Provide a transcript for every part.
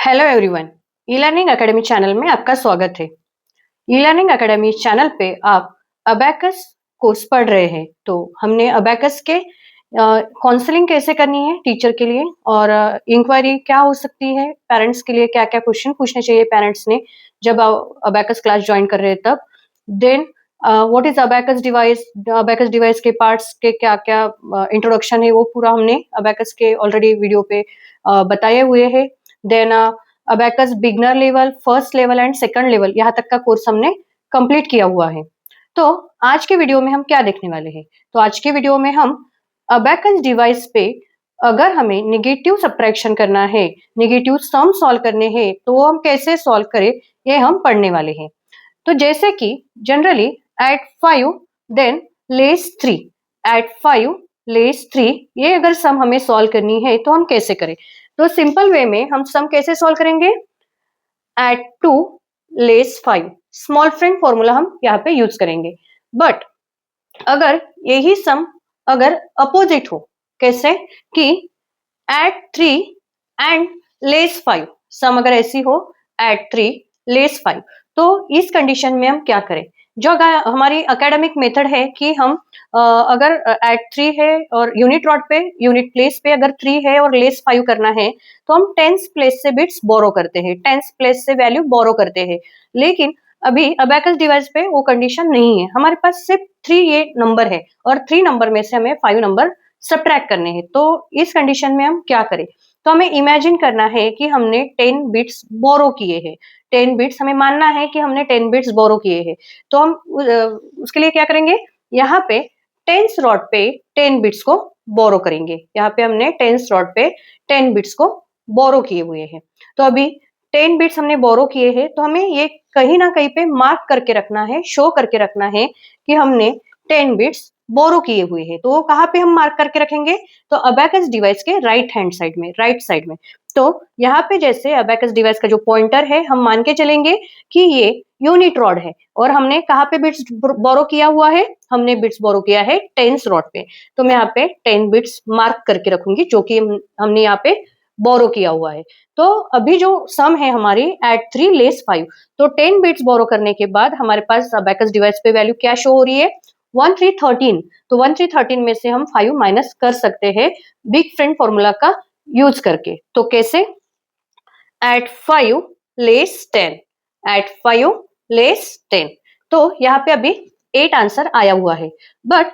Hello everyone, e learning academy channel में आपका स्वागत है। ई लर्निंग एकेडमी चैनल पे आप अबैकस कोर्स पढ़ रहे हैं। तो हमने अबैकस के काउंसलिंग कैसे करनी है टीचर के लिए और इंक्वायरी क्या हो सकती है पेरेंट्स के लिए, क्या क्या क्वेश्चन पूछने चाहिए पेरेंट्स ने जब अबैकस क्लास ज्वाइन कर रहे हैं तब। Then what is abacus device के पार्ट्स के क्या क्या इंट्रोडक्शन है वो पूरा हमने अबैकस के ऑलरेडी वीडियो पे बताए हुए हैं। Then abacus beginner level, first level and second level यहाँ तक का कोर्स हमने कंप्लीट किया हुआ है। तो आज के वीडियो में हम क्या देखने वाले हैं? तो आज के वीडियो में हम अबैकस डिवाइस पे अगर हमें नेगेटिव सब्ट्रैक्शन करना है, नेगेटिव सम सॉल्व करने हैं, तो वो हम कैसे सॉल्व करें ये हम पढ़ने वाले हैं। तो जैसे कि generally add 5 then less 3, add 5 less 3 ये अगर सम हमें सॉल्व करनी है तो हम कैसे करें? तो सिंपल वे में हम सम कैसे सॉल्व करेंगे? Add 2 less 5 small friend formula हम यहाँ पे यूज करेंगे। बट अगर यही सम अगर अपोजिट हो, कैसे कि एट 3 एंड लेस 5, सम अगर ऐसी हो एट 3 लेस 5, तो इस कंडीशन में हम क्या करें? जो हमारी एकेडमिक मेथड है कि हम अगर एट 3 है और यूनिट रॉड पे, यूनिट प्लेस पे अगर 3 है और लेस 5 करना है तो हम टेंस प्लेस से बिट्स बोरो करते हैं, टेंस प्लेस से वैल्यू बोरो करते हैं। लेकिन अभी अबैकस डिवाइस पे वो कंडीशन नहीं है, हमारे पास सिर्फ 3 ये नंबर है और 3 नंबर में से हमें 5 नंबर सब्ट्रैक्ट करने हैं। तो इस कंडीशन में हम क्या करें? तो हमें इमेजिन करना है कि हमने 10 बिट्स बोरो किए हैं, 10 बिट्स हमें मानना है कि हमने 10 बिट्स बोरो किए हैं। तो हम उसके लिए क्या करेंगे? यहाँ पे टेंस रॉड पे 10 बिट्स को बोरो करेंगे। यहाँ पे हमने टेंस रॉड पे 10 बिट्स को बोरो किए हुए हैं। तो अभी 10 बिट्स हमने बोरो किए हैं तो हमें ये कहीं ना कहीं पे मार्क करके रखना है, शो करके रखना है कि हमने 10 बिट्स बोरो किए हुए हैं। तो वो कहाँ पे हम मार्क करके रखेंगे? तो अबैकस डिवाइस के राइट हैंड साइड में, राइट साइड में। तो यहाँ पे जैसे अबैकस डिवाइस का जो पॉइंटर है हम मान के चलेंगे कि ये यूनिट रॉड है और हमने कहाँ पे बिट्स बोरो किया हुआ है? हमने बिट्स बोरो किया है टेंस रॉड पे। तो मैं यहाँ पे 10 बिट्स मार्क करके रखूंगी जो कि हमने यहाँ पे बोरो किया हुआ है। तो अभी जो सम है हमारी एट 3 लेस 5, तो 10 बिट्स बोरो करने के बाद हमारे पास अबैकस डिवाइस पे वैल्यू क्या शो हो रही है? 1313। तो 1313 में से हम 5 माइनस कर सकते हैं बिग फ्रेंड फॉर्मूला का यूज करके। तो कैसे? Add 5 less 10, add 5 less 10। तो यहाँ पे अभी 8 आंसर आया हुआ है, बट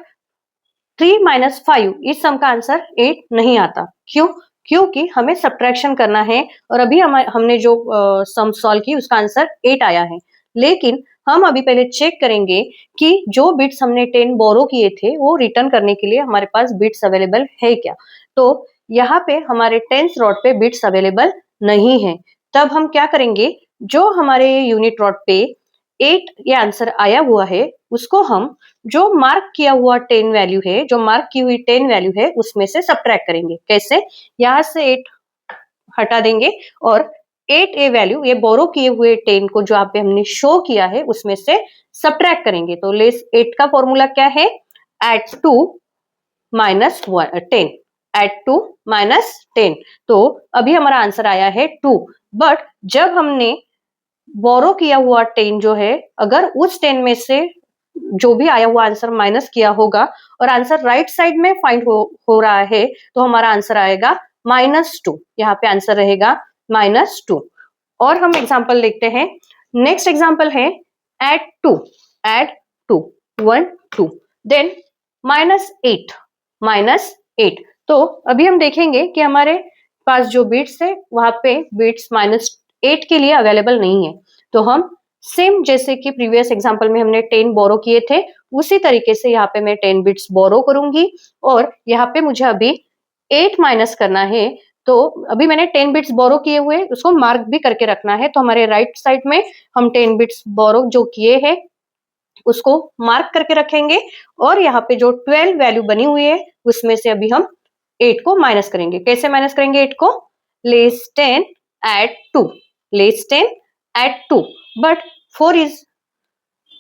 3 माइनस 5 इस सम का आंसर 8 नहीं आता। क्यों? क्योंकि हमें सब्ट्रैक्शन करना है और अभी हमने जो सम सॉल्व की उसका आंसर 8 आया है। लेकिन हम अभी पहले चेक करेंगे कि जो बिट्स हमने 10 बोरो किए थे वो रिटर्न करने के लिए हमारे पास बिट्स अवेलेबल है क्या। तो यहाँ पे हमारे टेंस रॉड पे बिट्स अवेलेबल नहीं है। तब हम क्या करेंगे? जो हमारे यूनिट रॉड पे 8 ये आंसर आया हुआ है उसको हम जो मार्क किया हुआ 10 वैल्यू है, जो मार्क की हुई 10 वैल्यू है उसमें से सब्ट्रैक्ट करेंगे। कैसे? यहाँ से 8 हटा देंगे और 8 ए वैल्यू, ये बोरो किए हुए 10 को जो आप पे हमने शो किया है उसमें से सब्ट्रैक्ट करेंगे। तो लेस 8 का फॉर्मूला क्या है? Add 2 minus 10, add 2 minus 10। तो अभी हमारा आंसर आया है 2। बट जब हमने बोरो किया हुआ 10 जो है, अगर उस 10 में से जो भी आया हुआ आंसर माइनस किया होगा और आंसर राइट साइड में फाइंड हो रहा है तो हमारा आंसर आएगा -2। यहाँ पे आंसर रहेगा -2। और हम एग्जांपल देखते हैं। नेक्स्ट एग्जांपल है एट 2, एट 2 1 2 देन -8। तो अभी हम देखेंगे कि हमारे पास जो बिट्स है वहां पे बिट्स -8 के लिए अवेलेबल नहीं है। तो हम सेम जैसे कि प्रीवियस एग्जांपल में हमने 10 बोरो किए थे उसी तरीके से यहाँ पे मैं 10 बिट्स बोरो करूंगी और यहाँ पे मुझे अभी 8 माइनस करना है। तो अभी मैंने 10 बिट्स बोरो किए हुए उसको मार्क भी करके रखना है। तो हमारे राइट साइड में हम 10 बिट्स बोरो जो किए हैं उसको मार्क करके रखेंगे और यहाँ पे जो 12 वैल्यू बनी हुई है उसमें से अभी हम 8 को माइनस करेंगे। कैसे माइनस करेंगे 8 को? Less 10 add 2, less 10 add 2। But 4 is,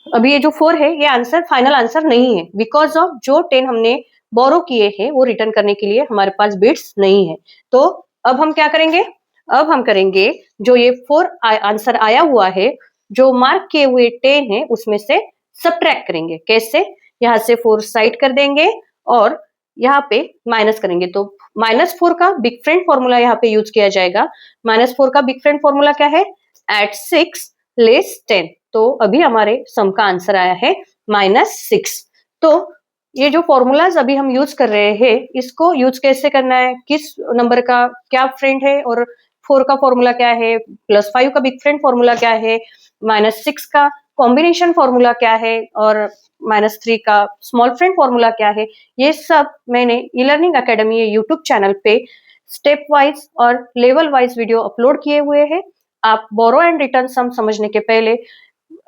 अभी ये जो 4 है ये आंसर फाइनल आंसर नहीं है बिकॉज ऑफ जो 10 हमने बोरो किए हैं वो रिटर्न करने के लिए हमारे पास बिट्स नहीं है। तो अब हम क्या करेंगे? अब हम करेंगे जो ये 4 आंसर आया हुआ है, जो मार्क किए हुए 10 है उसमें से सब्ट्रैक्ट करेंगे। कैसे? यहाँ से 4 साइड कर देंगे और यहाँ पे माइनस करेंगे। तो -4 का बिग फ्रेंड फॉर्मूला यहाँ पे यूज किया जाएगा। -4 का बिग फ्रेंड फॉर्मूला क्या है? Add 6 less 10। तो अभी हमारे सम का आंसर आया है -6। तो ये जो फॉर्मूलाज अभी हम यूज कर रहे हैं, इसको यूज कैसे करना है, किस नंबर का क्या फ्रेंड है और 4 का फॉर्मूला क्या है, +5 का बिग फ्रेंड फॉर्मूला क्या है, -6 का कॉम्बिनेशन फॉर्मूला क्या है और -3 का स्मॉल फ्रेंड फॉर्मूला क्या है, ये सब मैंने e learning academy YouTube channel पे स्टेप वाइज और लेवल वाइज वीडियो अपलोड किए हुए हैं। आप बोरो एंड रिटर्न सम समझने के पहले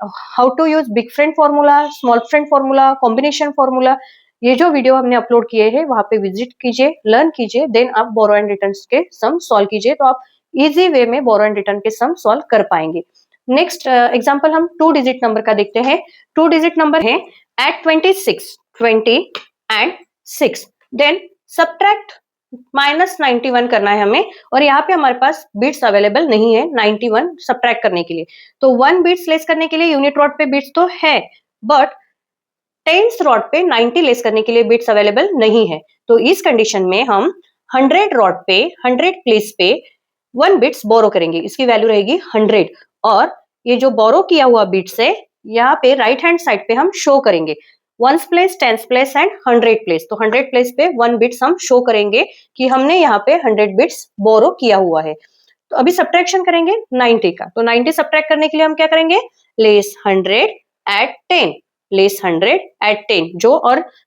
how to use big friend formula, small friend formula, combination formula, ये जो वीडियो हमने अपलोड किए हैं वहां पे विजिट कीजिए, लर्न कीजिए, देन आप बोरो एंड रिटर्न के सम सॉल्व कीजिए, तो आप इजी वे में बोरो एंड रिटर्न के सम सॉल्व कर पाएंगे। नेक्स्ट एग्जांपल हम 2 डिजिट नंबर का देखते हैं। 2 डिजिट नंबर है एट 26, 20 एंड 6, देन सब्ट्रैक्ट -91 करना है हमें, और यहाँ पे हमारे पास बिट्स अवेलेबल नहीं है 91 सब्ट्रैक्ट करने के लिए। तो 1 बिट्स लेस करने के लिए यूनिट रॉड पे बिट्स तो है, बट टेंस रॉड पे 90 लेस करने के लिए बिट्स अवेलेबल नहीं है। तो इस कंडीशन में हम 100 रॉड पे 100 प्लेस पे 1 बिट्स बोरो करेंगे, इसकी वैल्यू रहेगी 100, और ये जो बोरो किया हुआ बिट्स है यहाँ पे राइट हैंड साइड पे हम शो करेंगे, 1s place, 10s place and 100 place. तो 100 प्लेस पे 1 बिट्स हम शो करेंगे कि हमने यहाँ पे 100 बिट्स बोरो किया हुआ है। तो अभी सब्ट्रैक्शन करेंगे 90 का, तो 90 सब्ट्रैक्ट करने के लिए हम क्या करेंगे, लेस 100 एट 10, लेस 100 एट 10,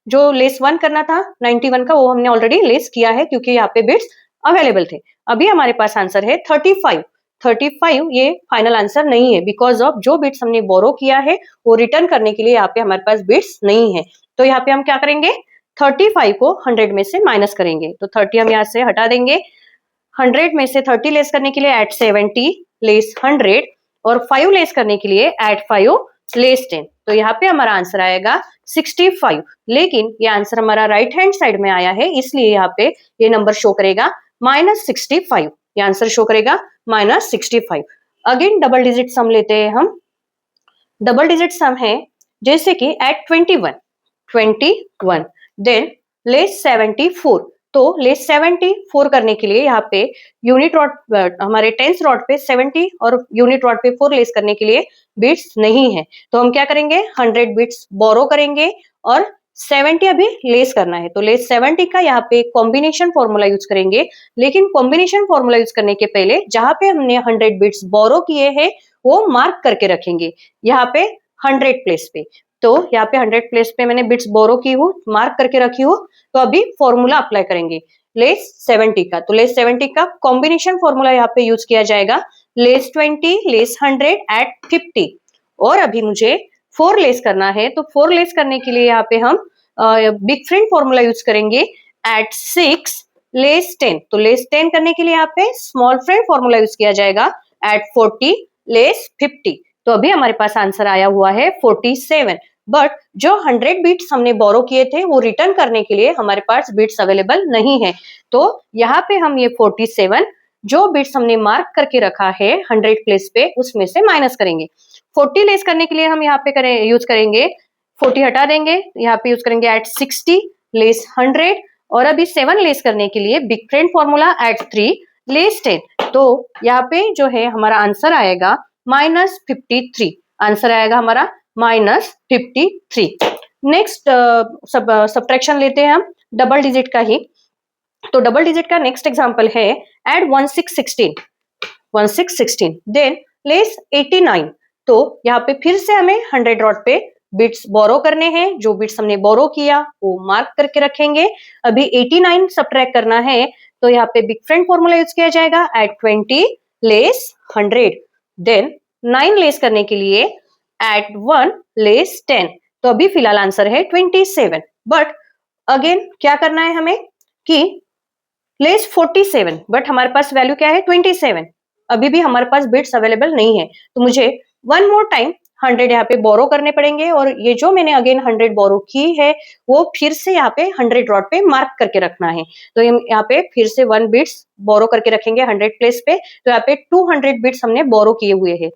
जो लेस 1 करना था 91 का वो हमने ऑलरेडी लेस किया है क्योंकि यहाँ पे बिट्स अवेलेबल थे। अभी हमारे पास आंसर है 35। 35 ये फाइनल आंसर नहीं है, बिकॉज ऑफ जो बिट्स हमने बोरो किया है वो रिटर्न करने के लिए यहाँ पे हमारे पास बिट्स नहीं है। तो यहाँ पे हम क्या करेंगे, 35 को 100 में से माइनस करेंगे, तो 30 हम यहाँ से हटा देंगे। 100 में से 30 लेस करने के लिए एट 70 लेस 100, और 5 लेस करने के लिए एट 5 लेस 10। तो यहाँ पे हमारा आंसर आएगा 65, लेकिन ये आंसर हमारा राइट हैंड साइड में आया है, इसलिए यहाँ पे ये नंबर शो करेगा -65। ये आंसर शो करेगा -65। अगेन डबल डिजिट सम लेते हैं हम। डबल डिजिट सम है जैसे कि एट 21, देन लेस 74। तो लेस 74 करने के लिए यहाँ पे यूनिट रॉड, हमारे टेंस रॉड पे 70 और यूनिट रॉड पे 4 लेस करने के लिए बिट्स नहीं है। तो हम क्या करेंगे, 100 बिट्स बोरो करेंगे और 70 अभी लेस करना है। तो लेस 70 का यहाँ पे कॉम्बिनेशन फॉर्मूला यूज करेंगे, लेकिन कॉम्बिनेशन फॉर्मूला यूज करने के पहले जहां पे हमने 100 बिट्स बोरो किए हैं वो मार्क करके रखेंगे यहाँ पे 100 प्लेस पे। तो यहाँ पे 100 प्लेस पे मैंने बिट्स बोरो की हूँ, मार्क करके रखी हूँ। तो अभी फॉर्मूला अप्लाई करेंगे लेस 70 का। तो लेस 70 का कॉम्बिनेशन फॉर्मूला यहाँ पे यूज किया जाएगा, लेस 20 लेस 100 एट 50। और अभी मुझे 4 लेस करना है, तो 4 लेस करने के लिए यहाँ पे हम बिग फ्रेंड फॉर्मूला यूज करेंगे एट 6 लेस 10। तो लेस 10 करने के लिए यहाँ पे स्मॉल फ्रेंड फॉर्मूला यूज किया जाएगा एट 40 लेस 50। तो अभी हमारे पास आंसर आया हुआ है 47, बट जो 100 बिट्स हमने बोरो किए थे वो रिटर्न करने के लिए हमारे पास बिट्स अवेलेबल नहीं है। तो यहाँ पे हम ये 47 जो बिट्स हमने मार्क करके रखा है 100 प्लेस पे उसमें से माइनस करेंगे। 40 लेस करने के लिए हम यहाँ पे यूज करेंगे, 40 हटा देंगे, यहाँ पे यूज करेंगे एट 60 लेस 100, और अभी 7 लेस करने के लिए big friend formula add 3 less 10। तो यहाँ पे जो है हमारा आंसर आएगा -53। आंसर आएगा हमारा -53। नेक्स्ट सब्ट्रैक्शन लेते हैं हम डबल डिजिट का ही। तो डबल डिजिट का नेक्स्ट एग्जांपल है एड 1616 देन लेस 89। तो यहाँ पे फिर से हमें 100 रॉड पे बिट्स बोरो करने हैं, जो बिट्स हमने बोरो किया वो मार्क करके रखेंगे। अभी 89 सब्ट्रैक्ट करना है, तो यहाँ पे बिग फ्रेंड फॉर्मूला यूज किया जाएगा एट 20 लेस 100, देन 9 लेस करने के लिए एट 1 लेस 10। तो अभी फिलहाल आंसर है 27, बट अगेन क्या करना है हमें कि लेस 47, बट हमारे पास वैल्यू क्या है 27। अभी भी हमारे पास बिट्स अवेलेबल नहीं है, तो मुझे वन मोर टाइम 100 यहाँ पे बोरो करने पड़ेंगे और ये जो मैंने अगेन 100 बोरो की है वो फिर से यहाँ पे 100 रॉड पे मार्क करके रखना है। तो यहाँ पे फिर से 1 बिट्स बोरो करके रखेंगे 100 प्लेस पे, तो यहाँ पे 200 बिट्स हमने बोरो किए हुए हैं।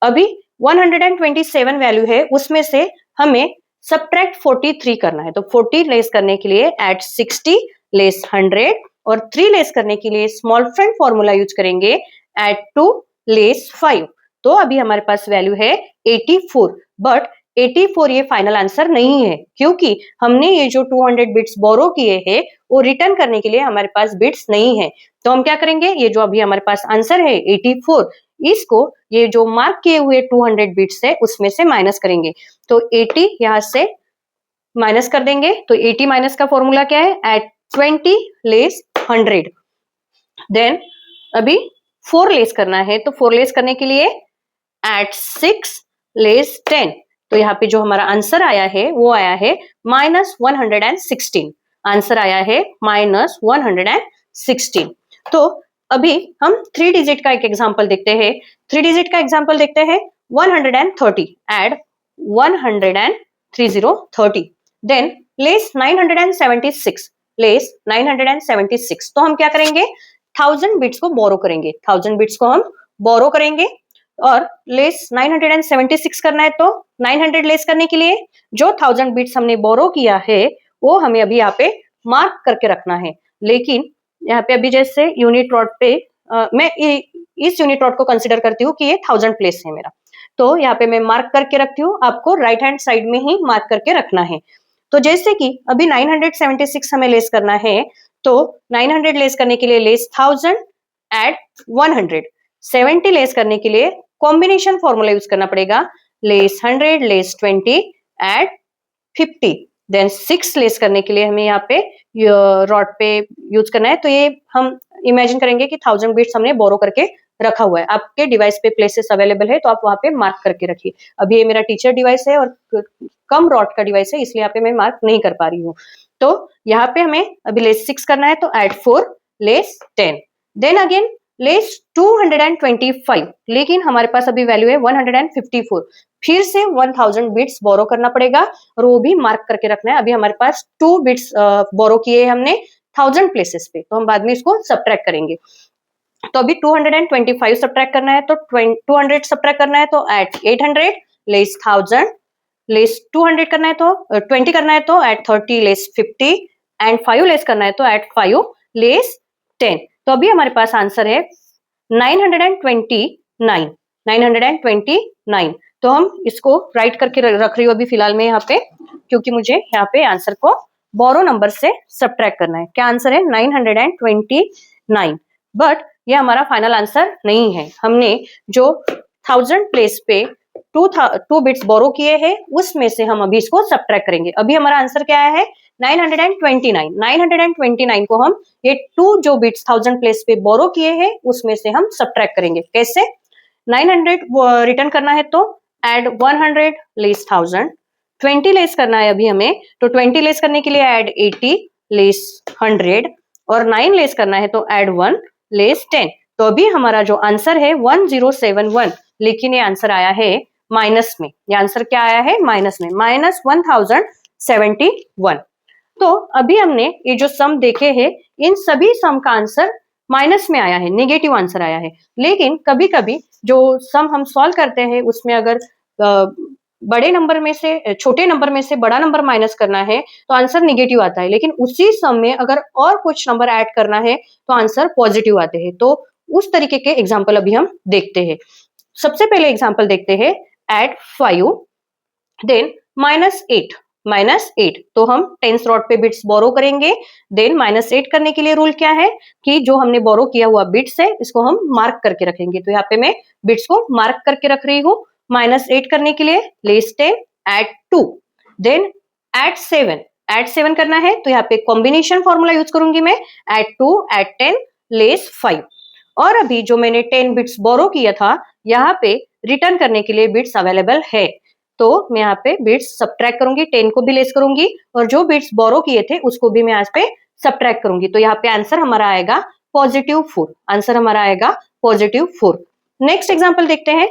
अभी 127 वैल्यू है, उसमें से हमें सब्ट्रैक्ट 43 करना है। तो 40 लेस करने के लिए एड 60 लेस 100 और 3 लेस करने के लिए स्मॉल फ्रेंड फॉर्मूला यूज करेंगे एड 2 लेस 5। तो अभी हमारे पास वैल्यू है 84, बट 84 ये फाइनल आंसर नहीं है, क्योंकि हमने ये जो 200 बिट्स बोरो किए हैं वो रिटर्न करने के लिए हमारे पास बिट्स नहीं है। तो हम क्या करेंगे, ये जो अभी हमारे पास आंसर है 84, इसको ये जो मार्क किए हुए 200 बिट्स है उसमें से माइनस करेंगे। तो 80 यहाँ से माइनस कर देंगे। तो 80 माइनस का फॉर्मूला क्या है, एट 20 लेस 100। देन अभी 4 लेस करना है, तो 4 लेस करने के लिए एट 6 लेस 10। तो यहाँ पे जो हमारा आंसर आया है वो आया है -116। आंसर आया है -116। तो अभी हम 3 डिजिट का एक एग्जांपल देखते हैं। 3 डिजिट का एग्जांपल देखते हैं 130 एड 130 देन लेस 976 लेस 976। तो हम क्या करेंगे, 1000 बिट्स को बोरो करेंगे। 1000 बिट्स को हम बोरो करेंगे और लेस 976 करना है। तो 900 लेस करने के लिए जो 1000 बिट्स हमने बोरो किया है वो हमें अभी यहाँ पे मार्क करके रखना है। लेकिन यहाँ पे अभी जैसे यूनिट रॉड पे मैं इस यूनिट रॉड को कंसिडर करती हूँ कि ये 1000 प्लेस है मेरा, तो यहाँ पे मैं मार्क करके रखती हूँ। आपको राइट हैंड साइड में ही मार्क करके रखना है। तो जैसे कि अभी 976 हमें लेस करना है, तो 900 लेस करने के लिए लेस 1000 एड 100। 70 लेस करने के लिए कॉम्बिनेशन फॉर्मूला यूज करना पड़ेगा, less 100 less 20 add 50। Then 6 less करने के लिए हमें यहाँ पे रॉड पे यूज करना है। तो ये हम इमेजिन करेंगे कि 1000 बिट्स हमने बोरो करके रखा हुआ है। आपके डिवाइस पे प्लेसेस अवेलेबल है तो आप वहां पे मार्क करके रखिए। अभी ये मेरा टीचर डिवाइस है और कम रॉड का डिवाइस है, इसलिए यहाँ पे मैं मार्क नहीं कर पा रही हूँ। तो यहाँ पे हमें अभी लेस 6 करना है, तो add 4 less 10। Then again less 225, लेकिन हमारे पास अभी वैल्यू है 154। फिर से 1000 बिट्स बोरो करना पड़ेगा और वो भी मार्क करके रखना है। अभी हमारे पास 2 बिट्स बोरो किए हमने 1000 प्लेसेस पे, तो हम बाद में इसको सब्ट्रैक्ट करेंगे। तो अभी 225 सब्ट्रैक्ट करना है, तो 200 सब्ट्रैक्ट करना है, तो एट 800 लेस 1000 लेस 200 करना है, तो 20 करना है, तो एट 30 लेस 50 एंड 5 लेस करना है, तो एट 5 लेस 10। तो अभी हमारे पास आंसर है 929। 929। तो हम इसको राइट करके रख रही हूँ अभी फिलहाल में यहाँ पे, क्योंकि मुझे यहाँ पे आंसर को बोरो नंबर से सब्ट्रैक्ट करना है। क्या आंसर है, 929। बट ये हमारा फाइनल आंसर नहीं है। हमने जो 1000 प्लेस पे 2 बिट्स बोरो किए हैं उसमें से हम अभी इसको सब्ट्रैक्ट करेंगे। अभी हमारा आंसर क्या है, 929। 929 को हम ये 2 जो बिट्स 1000 प्लेस पे बोरो किए हैं उसमें से हम सब्ट्रैक्ट करेंगे। कैसे, 900 रिटर्न करना है तो एड 100 लेस 1000। 20 लेस करना है अभी हमें, तो 20 लेस करने के लिए एड 80 लेस 100 और 9 लेस करना है तो एड 1 लेस 10। तो अभी हमारा जो आंसर है 1071, लेकिन ये आंसर आया है माइनस में। ये आंसर क्या आया है, माइनस में, -1071। तो अभी हमने ये जो सम देखे हैं इन सभी सम का आंसर माइनस में आया है, नेगेटिव आंसर आया है। लेकिन कभी कभी जो सम हम सॉल्व करते हैं उसमें अगर बड़े नंबर में से छोटे नंबर में से बड़ा नंबर माइनस करना है तो आंसर नेगेटिव आता है, लेकिन उसी सम में अगर और कुछ नंबर ऐड करना है तो आंसर पॉजिटिव आते हैं। तो उस तरीके के एग्जाम्पल अभी हम देखते हैं। सबसे पहले एग्जाम्पल देखते हैं, एड 5 देन -8। तो हम 10th रॉड पे बिट्स बोरो करेंगे। देन -8 करने के लिए रूल क्या है कि जो हमने बोरो किया हुआ बिट्स है इसको हम मार्क करके रखेंगे। तो यहाँ पे मैं बिट्स को मार्क करके रख रही हूँ। -8 करने के लिए लेस 10 एड 2 देन एड 7 करना है, तो यहाँ पे कॉम्बिनेशन फॉर्मूला यूज करूंगी मैं, एड 2 एड 10 लेस 5। और अभी जो मैंने 10 बिट्स बोरो किया था यहाँ पे रिटर्न करने के लिए बिट्स अवेलेबल है, तो मैं यहाँ पे बिट्स सब्ट्रैक्ट करूंगी, 10 को भी लेस करूंगी और जो बिट्स बोरो किए थे उसको भी मैं आज पे सब्ट्रैक्ट करूंगी। तो यहाँ पे आंसर हमारा आएगा +4। आंसर हमारा आएगा +4। नेक्स्ट एग्जांपल देखते हैं,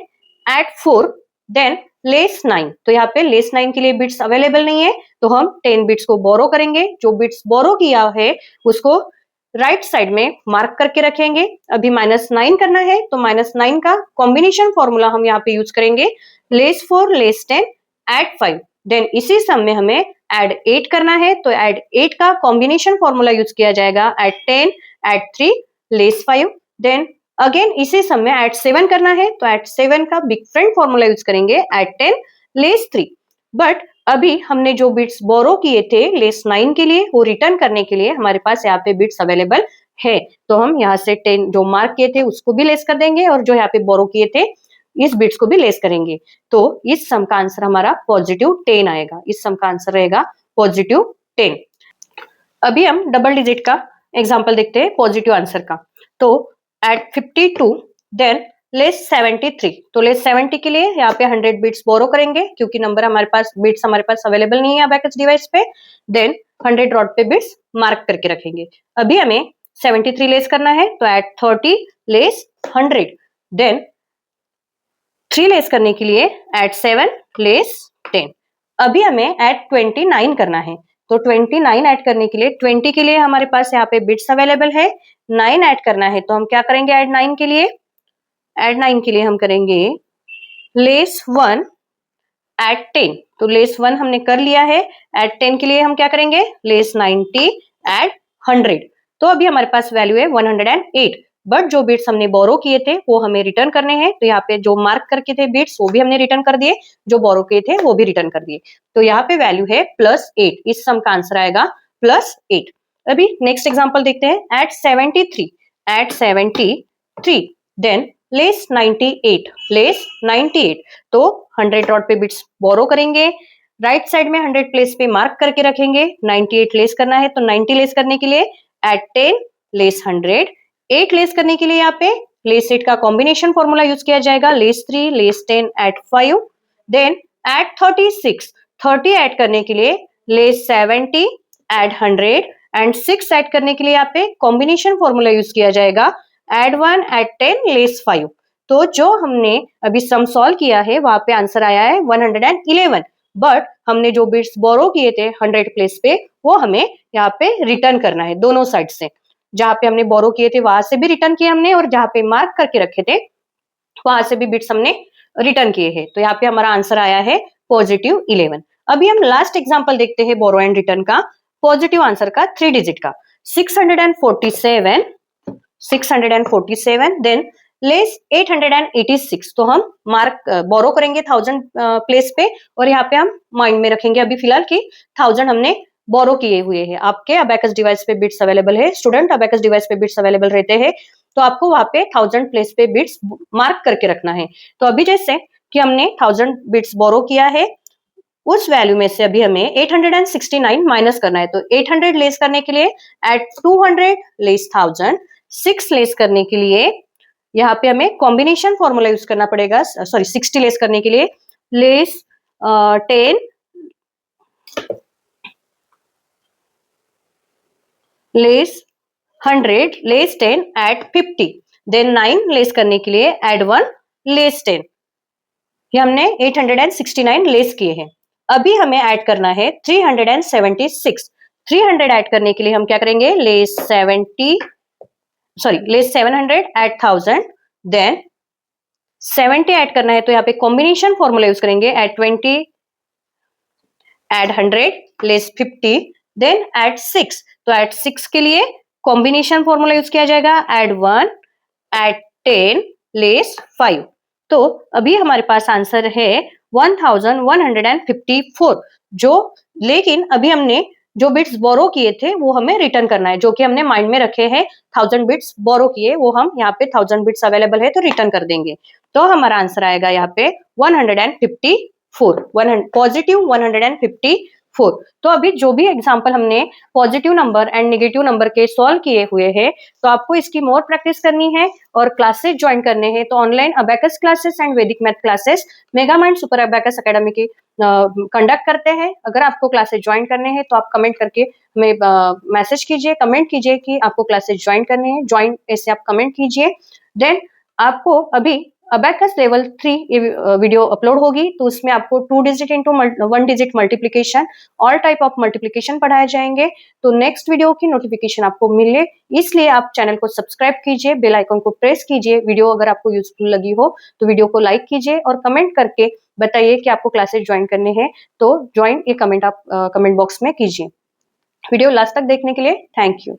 एड 4 देन -9, तो यहाँ पे -9 के लिए बिट्स अवेलेबल नहीं है, तो हम 10 बिट्स को बोरो करेंगे। जो बिट्स बोरो किया है उसको राइट साइड में मार्क करके रखेंगे। अभी -9 करना है तो -9 का कॉम्बिनेशन फॉर्मूला हम यहाँ पे यूज करेंगे, less4 less10 add 5। देन इसी सम में हमें add 8 करना है, तो add 8 का कॉम्बिनेशन फॉर्मूला यूज किया जाएगा, add 10 add 3 less 5। Then again इसी सम में add 7 करना है, तो add 7 का डिफरेंट फॉर्मूला यूज करेंगे, add 10 less 3। बट अभी हमने जो बिट्स बोरो किए थे -9 के लिए, वो रिटर्न करने के लिए हमारे पास यहाँ पे बिट्स अवेलेबल है, तो हम यहाँ से 10 जो मार्क किए थे उसको भी लेस कर देंगे और जो यहाँ पे बोरो किए थे इस बिट्स को भी लेस करेंगे, तो इस सम का आंसर हमारा +10 आएगा। इस सम का आंसर रहेगा +10। अभी हम डबल डिजिट का एग्जाम्पल देखते हैं पॉजिटिव आंसर का। तो एट 52 देन लेस 73, तो लेस 70 के लिए यहाँ पे 100 बिट्स बोरो करेंगे, क्योंकि नंबर हमारे पास बिट्स हमारे पास अवेलेबल नहीं है अबैकस डिवाइस पे। देन 100 रॉड पे बिट्स मार्क करके रखेंगे। अभी हमें 73 लेस करना है, तो एट 30 लेस 100। देन 3 लेस करने के लिए एट 7 लेस 10। अभी हमें एट 29 करना है, तो 29 ऐड करने के लिए 20 के लिए हमारे पास यहाँ पे बिट्स अवेलेबल है, 9 ऐड करना है, तो हम क्या करेंगे ऐड 9 के लिए? ऐड 9 के लिए हम करेंगे लेस 1 एट 10, तो लेस 1 हमने कर लिया है। एट 10 के लिए हम क्या करेंगे? लेस 90 एट 100, तो अभी हमारे पास वैल्यू है 108। बट जो बिट्स हमने बोरो किए थे वो हमें रिटर्न करने हैं, तो यहाँ पे जो मार्क करके थे बिट्स वो भी हमने रिटर्न कर दिए, जो बोरो किए थे वो भी रिटर्न कर दिए, तो यहाँ पे वैल्यू है +8। इस सम का आंसर आएगा +8। अभी नेक्स्ट एग्जांपल देखते हैं। एट 73 देन लेस 98, तो 100 रॉड पे बिट्स बोरो करेंगे, राइट साइड में 100 प्लेस पे मार्क करके रखेंगे, 98 लेस करना है, तो 90 लेस करने के लिए एट 10 लेस 100, 8 लेस करने के लिए यहाँ पे लेस 8 का कॉम्बिनेशन फॉर्मूला यूज किया जाएगा, less 3 less 10 add 5। Then add 36, 30 add करने के लिए लेस 70 एट 100 एंड 6 ऐड करने के लिए यहाँ पे कॉम्बिनेशन फॉर्मूला यूज किया जाएगा, एड 1 एट 10 लेस 5। तो जो हमने अभी सम सॉल्व किया है वहां पे आंसर आया है 111। बट हमने जो बिट्स बोरो किए थे 100 प्लेस पे वो हमें यहाँ पे रिटर्न करना है, दोनों साइड से। जहां पे हमने बोरो किए थे वहां से भी रिटर्न किए हमने, और जहां पे मार्क करके रखे थे वहां से भी बिट्स हमने रिटर्न किए हैं, तो यहाँ पे हमारा आंसर आया है +11। अभी हम लास्ट एग्जांपल देखते हैं बोरो एंड रिटर्न का, पॉजिटिव आंसर का 3 डिजिट का। 647 देन लेस 886, तो हम मार्क बोरो करेंगे 1000 प्लेस पे, और यहाँ पे हम माइंड में रखेंगे अभी फिलहाल कि 1000 हमने बोरो किए हुए हैं। आपके अबैकस डिवाइस पे बिट्स अवेलेबल है, स्टूडेंट अबैकस डिवाइस पे बिट्स अवेलेबल रहते हैं, तो आपको वहां पे 1000 प्लेस पे बिट्स मार्क करके रखना है। तो अभी जैसे कि हमने 1000 बिट्स बोरो किया है, उस वैल्यू में से अभी हमें 869 माइनस करना है, तो 800 लेस करने के लिए एट 200 लेस 1000, 6 लेस करने के लिए यहाँ पे हमें कॉम्बिनेशन फॉर्मूला यूज करना पड़ेगा, सॉरी 60 लेस करने के लिए less 10 less 100 less 10 add 50, then 9 less करने के लिए एड 1 लेस 10। ये हमने 869 लेस किए हैं। अभी हमें ऐड करना है 376। 300 ऐड करने के लिए हम क्या करेंगे? लेस 700 एट 1000, देन 70 ऐड करना है, तो यहाँ पे कॉम्बिनेशन फॉर्मूला यूज करेंगे, add 20 add 100 less 50, then add 6, तो एट 6 के लिए कॉम्बिनेशन फॉर्मूला यूज किया जाएगा, एड 1 एट 10 लेस 5। तो अभी हमारे पास आंसर है 1154, जो लेकिन अभी हमने जो बिट्स बोरो किए थे वो हमें रिटर्न करना है, जो कि हमने माइंड में रखे हैं 1000 बिट्स बोरो किए, वो हम यहाँ पे 1000 बिट्स अवेलेबल है तो रिटर्न कर देंगे, तो हमारा आंसर आएगा यहाँ पे 154, पॉजिटिव 154। तो अभी जो भी एग्जांपल हमने positive number and negative number के सॉल्व किए हुए हैं, तो आपको इसकी मोर प्रैक्टिस करनी है और क्लासेस ज्वाइन करने हैं, तो online abacus classes and Vedic math classes Megamind super abacus academy की कंडक्ट करते हैं। अगर आपको क्लासेस ज्वाइन करने हैं तो आप कमेंट करके हमें मैसेज कीजिए, कमेंट कीजिए कि आपको क्लासेस ज्वाइन करने हैं, ज्वाइन ऐसे आप कमेंट कीजिए। देन आपको अभी अबैकस लेवल 3 वीडियो अपलोड होगी, तो उसमें आपको 2 digit into 1 digit multiplication, all type of multiplication पढ़ाए जाएंगे। तो नेक्स्ट वीडियो की नोटिफिकेशन आपको मिले, इसलिए आप चैनल को सब्सक्राइब कीजिए, बेल आइकन को प्रेस कीजिए। वीडियो अगर आपको यूजफुल लगी हो तो वीडियो को लाइक कीजिए और कमेंट करके बताइए कि आपको क्लासेस ज्वाइन करने हैं, तो ज्वाइन ये कमेंट आप कमेंट बॉक्स में कीजिए। वीडियो लास्ट तक देखने के लिए थैंक यू।